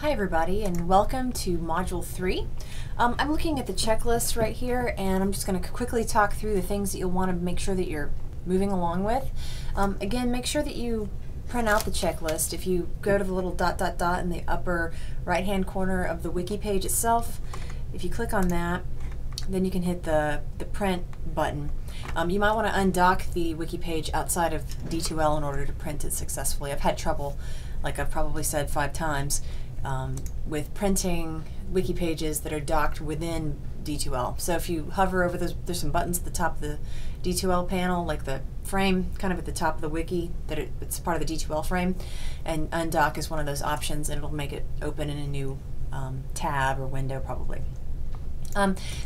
Hi everybody, and welcome to Module 3. I'm looking at the checklist right here, and I'm just going to quickly talk through the things that you'll want to make sure that you're moving along with. Again, make sure that you print out the checklist. If you go to the little ... in the upper right-hand corner of the wiki page itself, if you click on that, then you can hit the print button. You might want to undock the wiki page outside of D2L in order to print it successfully. I've had trouble, like I've probably said 5 times, with printing wiki pages that are docked within D2L. So if you hover over those, there's some buttons at the top of the D2L panel, like the frame kind of at the top of the wiki, that it's part of the D2L frame, and undock is one of those options, and it'll make it open in a new tab or window probably.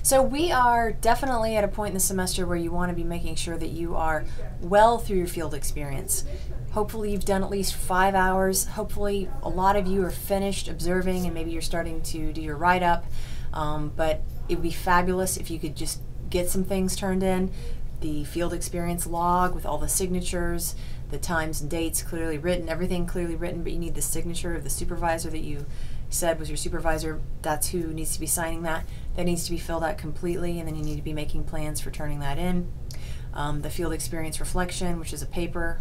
So we are definitely at a point in the semester where you want to be making sure that you are well through your field experience. Hopefully you've done at least 5 hours. Hopefully a lot of you are finished observing and maybe you're starting to do your write-up. But it would be fabulous if you could just get some things turned in. The field experience log with all the signatures, the times and dates clearly written, everything clearly written, but you need the signature of the supervisor that you said was your supervisor. That's who needs to be signing that. That needs to be filled out completely, and then you need to be making plans for turning that in. The field experience reflection, which is a paper,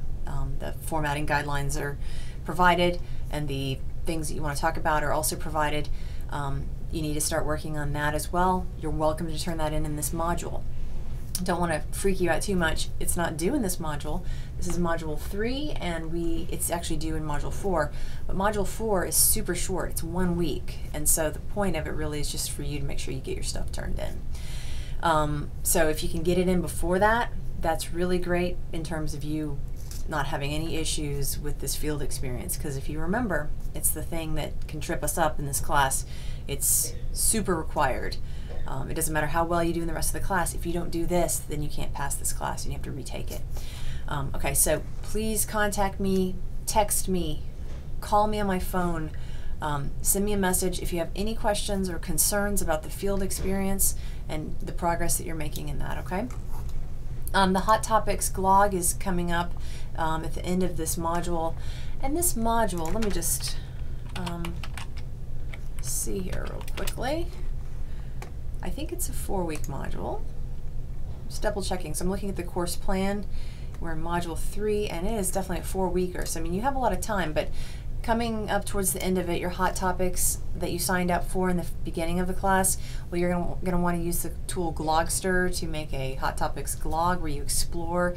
the formatting guidelines are provided, and the things that you want to talk about are also provided. You need to start working on that as well. You're welcome to turn that in this module. Don't want to freak you out too much. It's not due in this module. This is Module 3, and it's actually due in Module 4. But Module 4 is super short. It's 1 week. And so the point of it really is just for you to make sure you get your stuff turned in. So if you can get it in before that, that's really great in terms of you not having any issues with this field experience. Because if you remember, it's the thing that can trip us up in this class. It's super required. It doesn't matter how well you do in the rest of the class. If you don't do this, then you can't pass this class and you have to retake it. Okay, so please contact me, text me, call me on my phone, send me a message if you have any questions or concerns about the field experience and the progress that you're making in that, okay? The Hot Topics glog is coming up at the end of this module. And this module, let me just see here real quickly. I think it's a 4-week module. Just double checking. So I'm looking at the course plan. We're in Module 3, and it is definitely a 4-weeker. So I mean, you have a lot of time, but coming up towards the end of it, your hot topics that you signed up for in the beginning of the class, well, you're going to want to use the tool Glogster to make a Hot Topics glog where you explore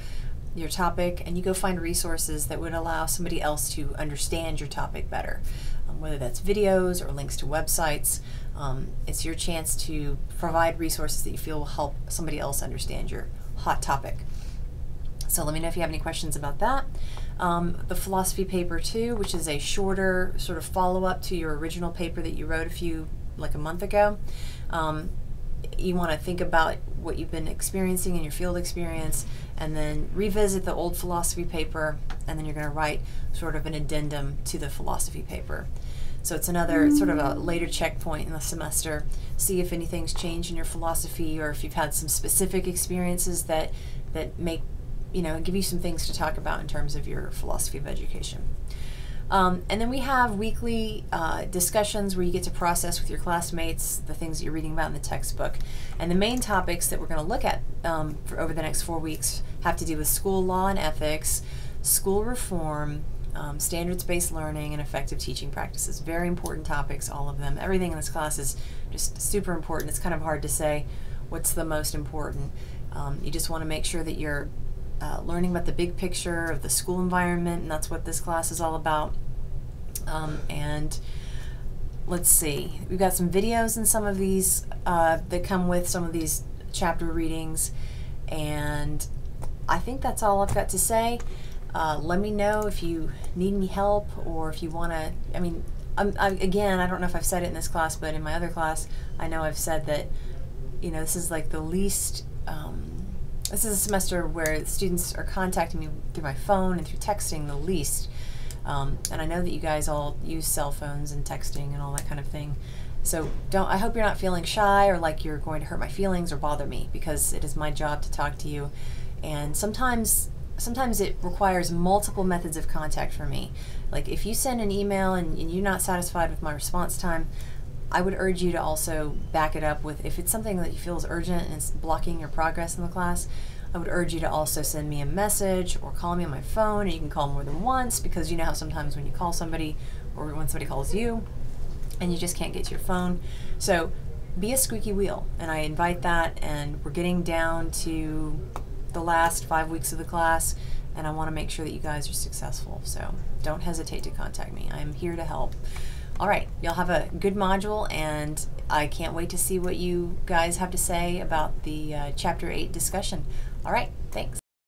your topic and you go find resources that would allow somebody else to understand your topic better. Whether that's videos or links to websites, it's your chance to provide resources that you feel will help somebody else understand your hot topic. So let me know if you have any questions about that. The philosophy paper 2, which is a shorter sort of follow-up to your original paper that you wrote like a month ago. You want to think about what you've been experiencing in your field experience, and then revisit the old philosophy paper, and then you're going to write sort of an addendum to the philosophy paper. So it's another sort of a later checkpoint in the semester. See if anything's changed in your philosophy, or if you've had some specific experiences that make, give you some things to talk about in terms of your philosophy of education. And then we have weekly discussions where you get to process with your classmates the things that you're reading about in the textbook. And the main topics that we're going to look at for over the next 4 weeks have to do with school law and ethics, school reform, standards-based learning, and effective teaching practices. Very important topics, all of them. Everything in this class is just super important. It's kind of hard to say what's the most important. You just want to make sure that you're learning about the big picture of the school environment, and that's what this class is all about. And let's see, we've got some videos in some of these that come with some of these chapter readings, and I think that's all I've got to say. Let me know if you need any help, or if you want to, again, I don't know if I've said it in this class, but in my other class, I know I've said that, this is like the least, this is a semester where students are contacting me through my phone and through texting the least. And I know that you guys all use cell phones and texting and all that kind of thing. So I hope you're not feeling shy or like you're going to hurt my feelings or bother me, because it is my job to talk to you. And sometimes it requires multiple methods of contact for me. Like if you send an email and you're not satisfied with my response time, I would urge you to also back it up with, if it's something that you feel is urgent and it's blocking your progress in the class, I would urge you to also send me a message or call me on my phone, and you can call more than once, because you know how sometimes when you call somebody or when somebody calls you and you just can't get to your phone. So be a squeaky wheel, and I invite that, and we're getting down to the last 5 weeks of the class, and I want to make sure that you guys are successful. So don't hesitate to contact me. I am here to help. All right, y'all have a good module, and I can't wait to see what you guys have to say about the Chapter 8 discussion. All right, thanks.